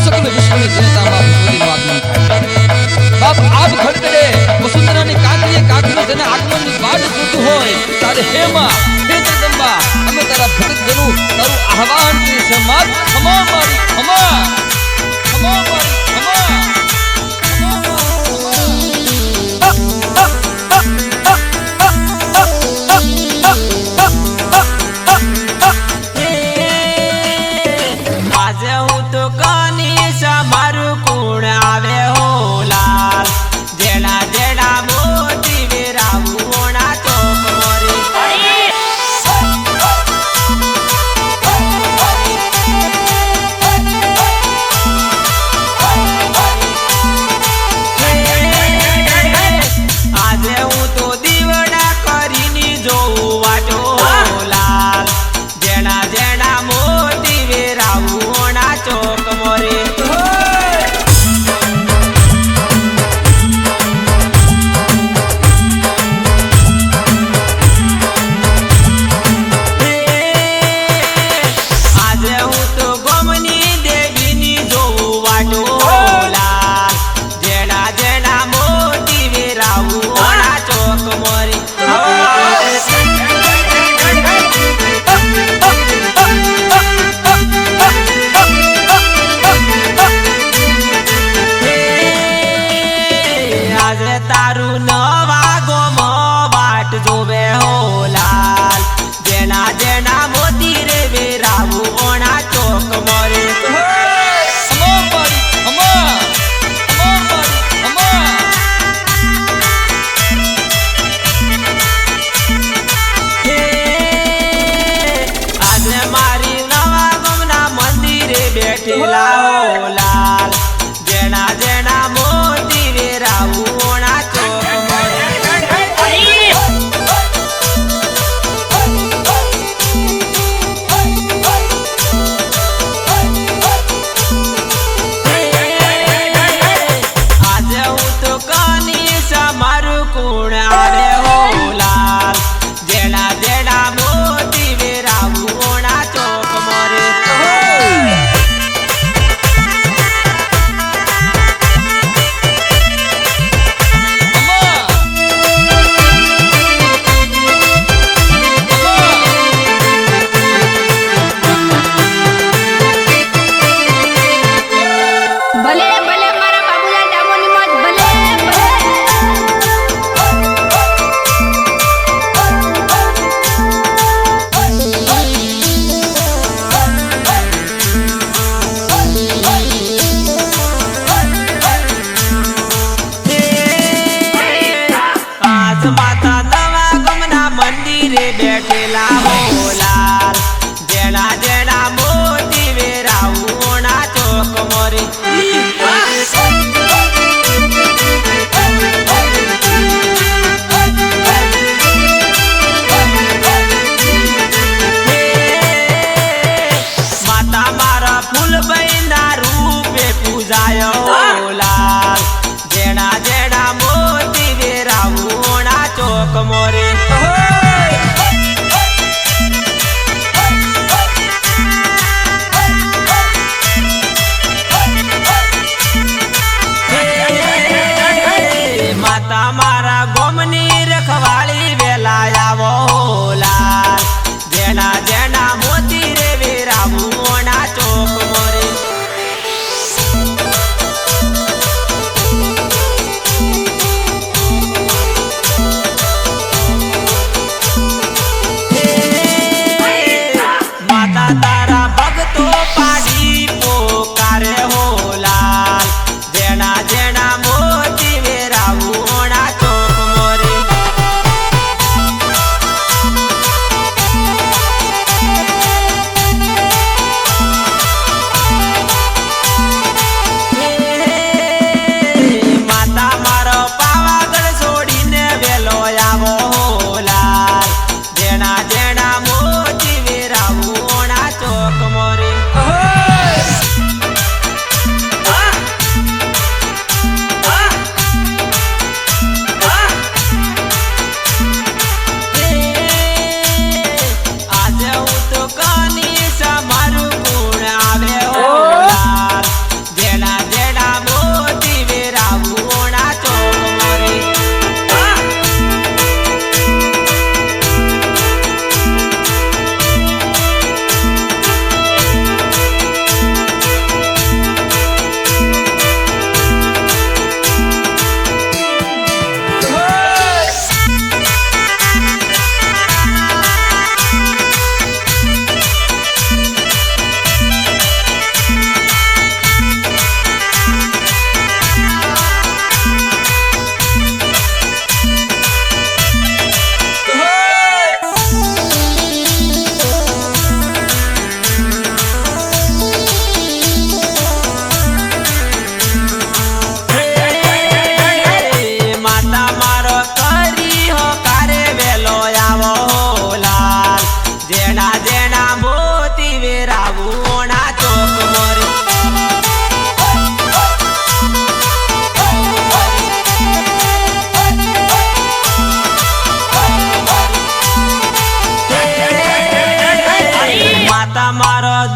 सकल विश्वની જનતામાં ભગવતીનું આગમન થાય છે। બાપ આપ ખડકડે વસુંધરાની કાકીએ કાકીનો તેને આગમનની વાટ જોતું હોય ત્યારે હે માં હે જગદંબા અમે તારા ભગત જનું તારું આહવાન કરી છે માત ખમા મારી ખમા ખમા મારી ખમા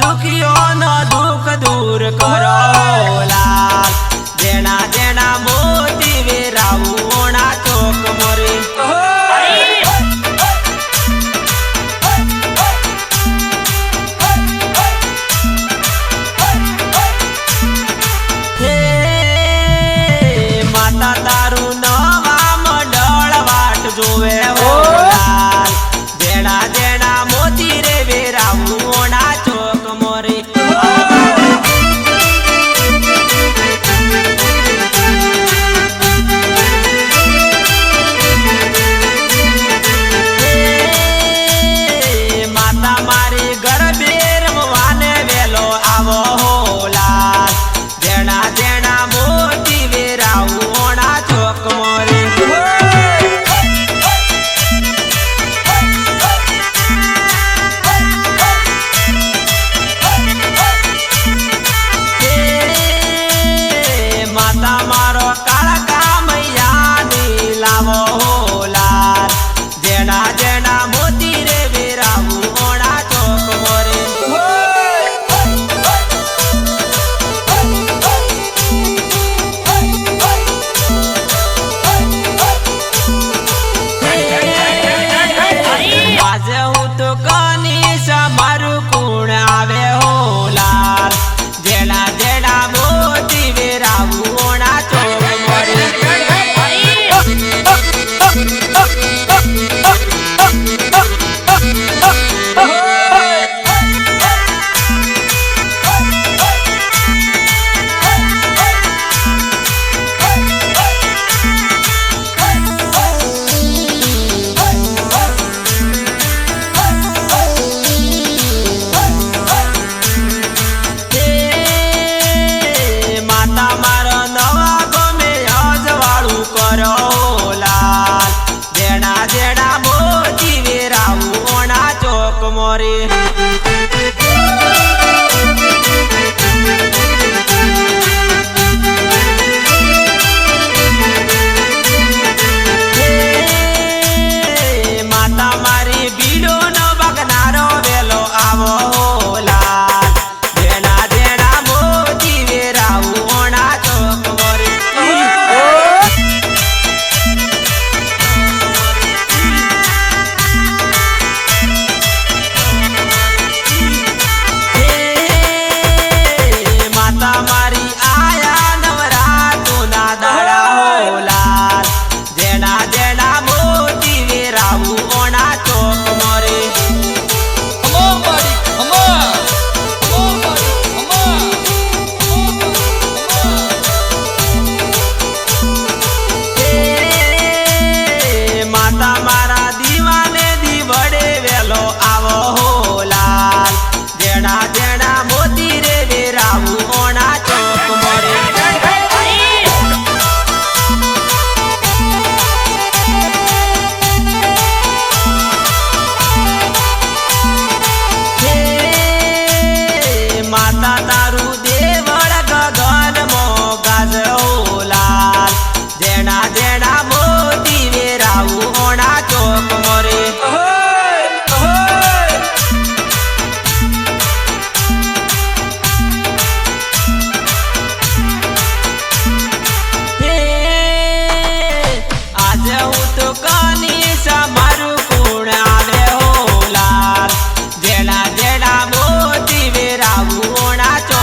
દુખિયોનો દુઃખ દૂર કરો લાલ જેણા જેણા મોતી વેરાવું ઓણા ચોક મોરે માતા તારું નવા મંડળ વાટ જોવે લાલ જેણા જેણા મોતી રે વેરાવું ઓણા ચોક મોરે માતા મારી ગરબે રમવાને વેલો આવો લાલ જેણા જેણા મોતી વેરાવું ઓણા ચોક મોરે માતા મારો કાળકા મૈયાની લાવો લાલ જેણા જેણા મોતી રે વેરાવું ઓણા ચોક મોરે આજે હું તો કનીશ મારું કુણ આવે હો લાલ જેણા જેણા મોતી વેરાવું ઓણા ચોક મોરે માતા મારો નવા ગમે અજવાળું કરો લાલ જેણા જેણા મોતી વેરાવું ઓણા ચોક મોરે માતા મારી બીડો નો બગનારો વેલો આવો લાલ જેણા જેણા મોતી વેરાવું ઓણા ચોક મોરે માતા મારી આયા નવરાતુના દાડા હો લાલ જેણા જેણા મોતી વેરાવું ઓણા ચોક મોરે અમો મારી અમા અમો મારી અમા માતા મારા દીવાને દીવડે વેલો આવો લાલ જેણા જેણા મોતી રે વેરાવું ઓણા ચોક મોરે માતા તારું દેવળ ગગન મો ગાજરો લાલ જેણા જેણા મોતી વેરાવું ઓણા ચોક મોરે આજે હું તો કનીશ મારું કુણ આવે હો લાલ જેણા જેણા મોતી વેરાવું ઓણા ચોક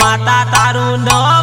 માતા તારું નામ